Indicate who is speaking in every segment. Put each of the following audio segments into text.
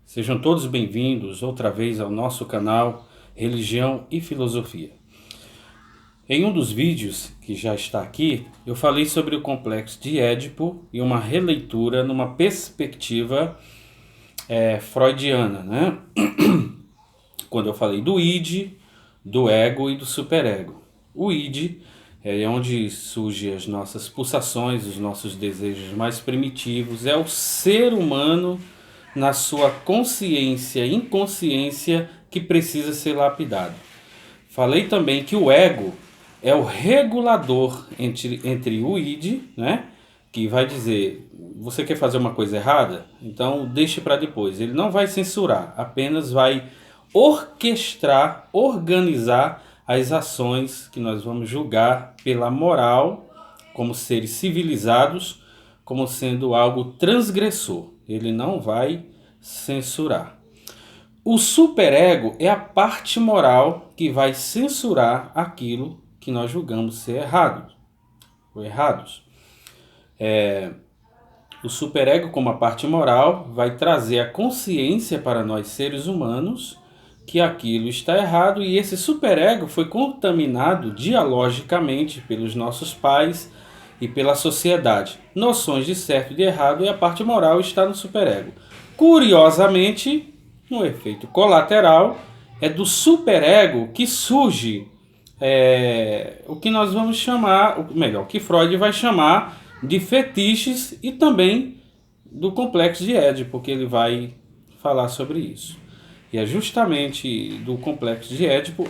Speaker 1: Sejam todos bem-vindos outra vez ao nosso canal Religião e Filosofia. Em um dos vídeos que já está aqui, eu falei sobre o complexo de Édipo e uma releitura numa perspectiva freudiana, né? Quando eu falei do id, do ego e do superego. O id é onde surgem as nossas pulsações, os nossos desejos mais primitivos, é o ser humano na sua consciência e inconsciência que precisa ser lapidado. Falei também que o ego é o regulador entre o id, né? Que vai dizer, você quer fazer uma coisa errada? Então deixe para depois. Ele não vai censurar, apenas vai orquestrar, organizar as ações que nós vamos julgar pela moral, como seres civilizados, como sendo algo transgressor. Ele não vai censurar. O superego é a parte moral que vai censurar aquilo que nós julgamos ser errado, ou errados. O superego, como a parte moral, vai trazer a consciência para nós seres humanos que aquilo está errado, e esse superego foi contaminado dialogicamente pelos nossos pais e pela sociedade. Noções de certo e de errado, e a parte moral está no superego. Curiosamente, um efeito colateral é do superego que surge o que nós vamos chamar, o que Freud vai chamar de fetiches, e também do complexo de Édipo, porque ele vai falar sobre isso. E é justamente do complexo de Édipo,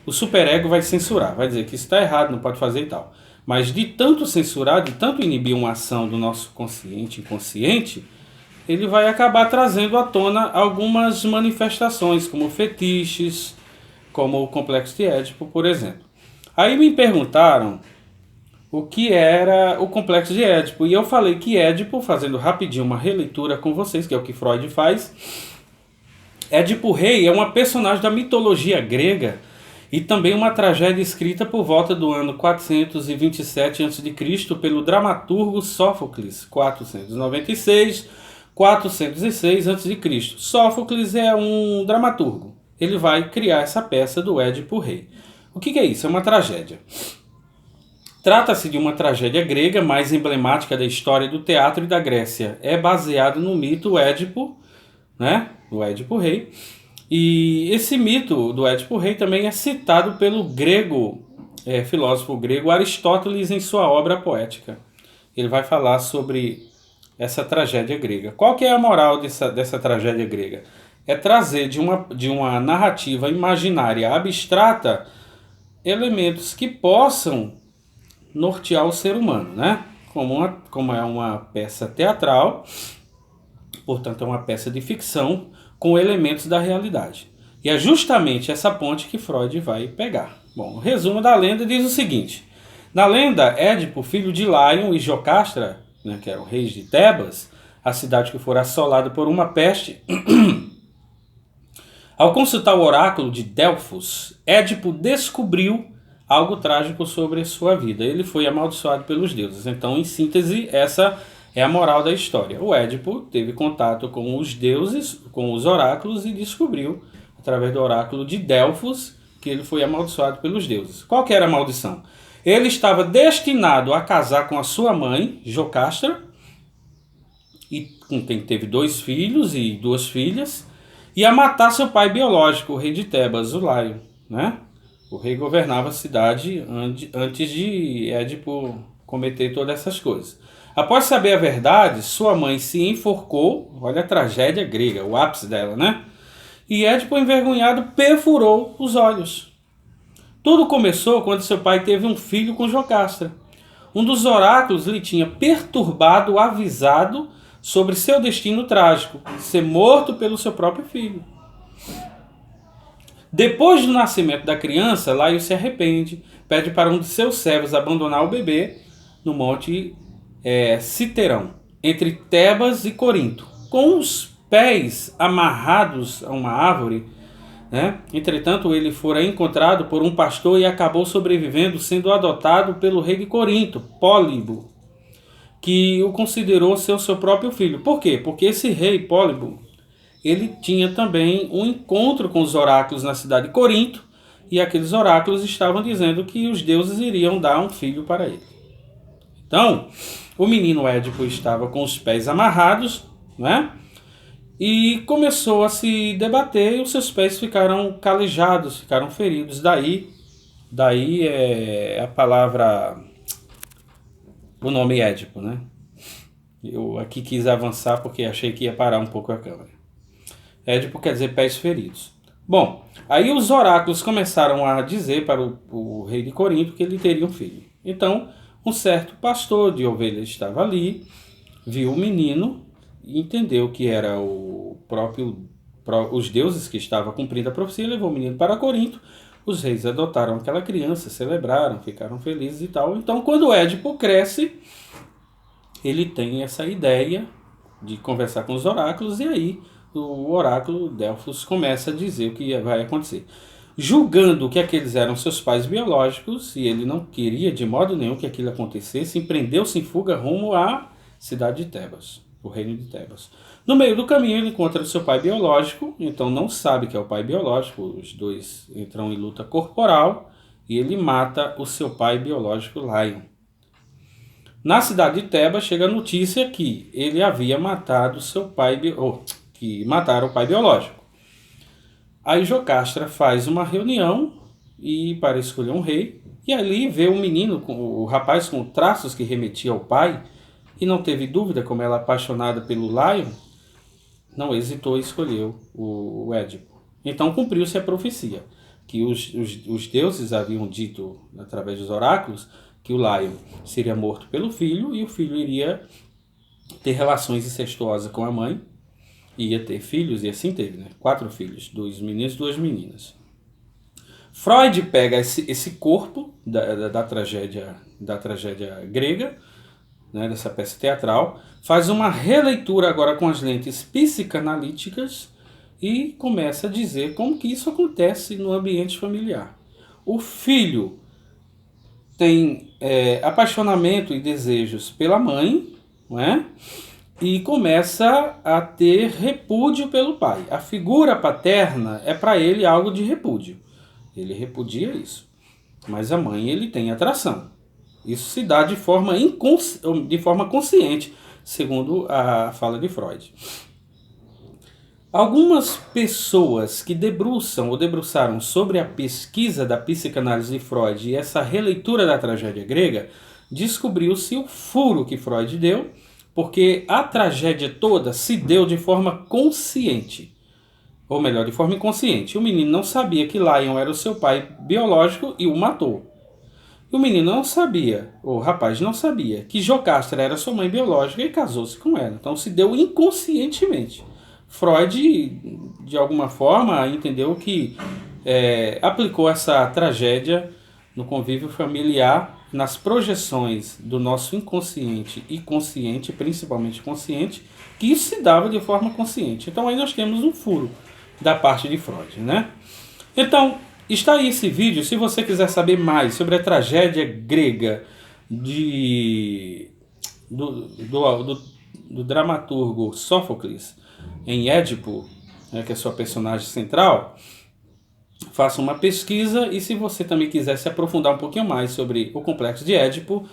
Speaker 1: o superego vai censurar, vai dizer que isso está errado, não pode fazer e tal. Mas de tanto censurar, de tanto inibir uma ação do nosso consciente e inconsciente, ele vai acabar trazendo à tona algumas manifestações, como fetiches, como o complexo de Édipo, por exemplo. Aí me perguntaram o que era o complexo de Édipo, e eu falei que Édipo, fazendo rapidinho uma releitura com vocês, que é o que Freud faz, Édipo Rei é uma personagem da mitologia grega e também uma tragédia escrita por volta do ano 427 a.C. pelo dramaturgo Sófocles, 496-406 a.C. Sófocles é um dramaturgo. Ele vai criar essa peça do Édipo Rei. O que é isso? É uma tragédia. Trata-se de uma tragédia grega mais emblemática da história do teatro e da Grécia. É baseado no mito Édipo, né? Do Édipo Rei. E esse mito do Édipo Rei também é citado pelo filósofo grego Aristóteles em sua obra poética. Ele vai falar sobre essa tragédia grega. Qual que é a moral dessa tragédia grega? É trazer de uma narrativa imaginária abstrata elementos que possam nortear o ser humano, né? Como é uma peça teatral, portanto é uma peça de ficção com elementos da realidade. E é justamente essa ponte que Freud vai pegar. Bom, o resumo da lenda diz o seguinte: na lenda, Édipo, filho de Laion e Jocasta, né, que eram reis de Tebas, a cidade que fora assolada por uma peste, ao consultar o oráculo de Delfos, Édipo descobriu algo trágico sobre a sua vida. Ele foi amaldiçoado pelos deuses. Então, em síntese, essa é a moral da história. O Édipo teve contato com os deuses, com os oráculos, e descobriu, através do oráculo de Delfos, que ele foi amaldiçoado pelos deuses. Qual que era a maldição? Ele estava destinado a casar com a sua mãe, Jocasta, e com quem teve 2 filhos e 2 filhas, e a matar seu pai biológico, o rei de Tebas, o Laio, né? O rei governava a cidade antes de Édipo cometer todas essas coisas. Após saber a verdade, sua mãe se enforcou. Olha a tragédia grega, o ápice dela, né? E Édipo, envergonhado, perfurou os olhos. Tudo começou quando seu pai teve um filho com Jocasta. Um dos oráculos lhe tinha perturbado, avisado sobre seu destino trágico, ser morto pelo seu próprio filho. Depois do nascimento da criança, Laio se arrepende, pede para um de seus servos abandonar o bebê no monte Citerão, entre Tebas e Corinto, com os pés amarrados a uma árvore, né? Entretanto, ele fora encontrado por um pastor e acabou sobrevivendo, sendo adotado pelo rei de Corinto, Pólibo, que o considerou ser o seu próprio filho. Por quê? Porque esse rei Pólibo ele tinha também um encontro com os oráculos na cidade de Corinto, e aqueles oráculos estavam dizendo que os deuses iriam dar um filho para ele. Então, o menino Édipo estava com os pés amarrados, né? E começou a se debater e os seus pés ficaram calejados, ficaram feridos. Daí é a palavra, o nome Édipo, né? Eu aqui quis avançar porque achei que ia parar um pouco a câmera. Édipo quer dizer pés feridos. Bom, aí os oráculos começaram a dizer para o rei de Corinto que ele teria um filho. Então, um certo pastor de ovelhas estava ali, viu o menino e entendeu que era os deuses que estavam cumprindo a profecia, levou o menino para Corinto. Os reis adotaram aquela criança, celebraram, ficaram felizes e tal. Então, quando Édipo cresce, ele tem essa ideia de conversar com os oráculos, e aí o oráculo Delfos começa a dizer o que vai acontecer. Julgando que aqueles eram seus pais biológicos, e ele não queria de modo nenhum que aquilo acontecesse, empreendeu-se em fuga rumo à cidade de Tebas, o reino de Tebas. No meio do caminho ele encontra seu pai biológico, então não sabe que é o pai biológico, os dois entram em luta corporal, e ele mata o seu pai biológico, Lion. Na cidade de Tebas chega a notícia que ele havia matado seu pai, que mataram o pai biológico. Aí Jocastra faz uma reunião e para escolher um rei, e ali vê um menino, o rapaz com traços que remetia ao pai, e não teve dúvida, como ela é apaixonada pelo Lion, não hesitou e escolheu o Édipo. Então cumpriu-se a profecia, que os deuses haviam dito, através dos oráculos, que o Lion seria morto pelo filho, e o filho iria ter relações incestuosas com a mãe, ia ter filhos, e assim teve, né? 4 filhos, 2 meninos e 2 meninas. Freud pega esse corpo da tragédia grega, né, dessa peça teatral, faz uma releitura agora com as lentes psicanalíticas e começa a dizer como que isso acontece no ambiente familiar. O filho tem apaixonamento e desejos pela mãe, não é? E começa a ter repúdio pelo pai. A figura paterna é para ele algo de repúdio. Ele repudia isso. Mas a mãe ele tem atração. Isso se dá de forma consciente, segundo a fala de Freud. Algumas pessoas que debruçaram sobre a pesquisa da psicanálise de Freud e essa releitura da tragédia grega, descobriu-se o furo que Freud deu, porque a tragédia toda se deu de forma consciente. Ou melhor, de forma inconsciente. O menino não sabia que Lion era o seu pai biológico e o matou. E o menino não sabia, o rapaz não sabia, que Jocastra era sua mãe biológica e casou-se com ela. Então se deu inconscientemente. Freud, de alguma forma, entendeu que aplicou essa tragédia no convívio familiar, nas projeções do nosso inconsciente e consciente, principalmente consciente, que isso se dava de forma consciente. Então aí nós temos um furo da parte de Freud, né? Então, está aí esse vídeo. Se você quiser saber mais sobre a tragédia grega do dramaturgo Sófocles em Édipo, que é a sua personagem central, faça uma pesquisa, e se você também quiser se aprofundar um pouquinho mais sobre o complexo de Édipo,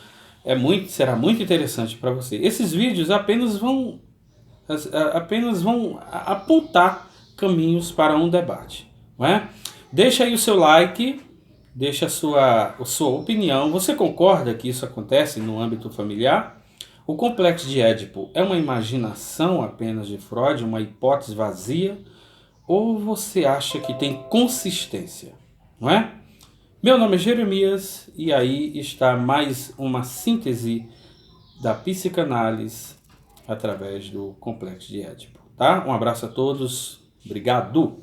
Speaker 1: será muito interessante para você. Esses vídeos apenas vão apontar caminhos para um debate, não é? Deixa aí o seu like, deixa a sua opinião. Você concorda que isso acontece no âmbito familiar? O complexo de Édipo é uma imaginação apenas de Freud, uma hipótese vazia? Ou você acha que tem consistência, não é? Meu nome é Jeremias e aí está mais uma síntese da psicanálise através do complexo de Édipo, tá? Um abraço a todos, obrigado!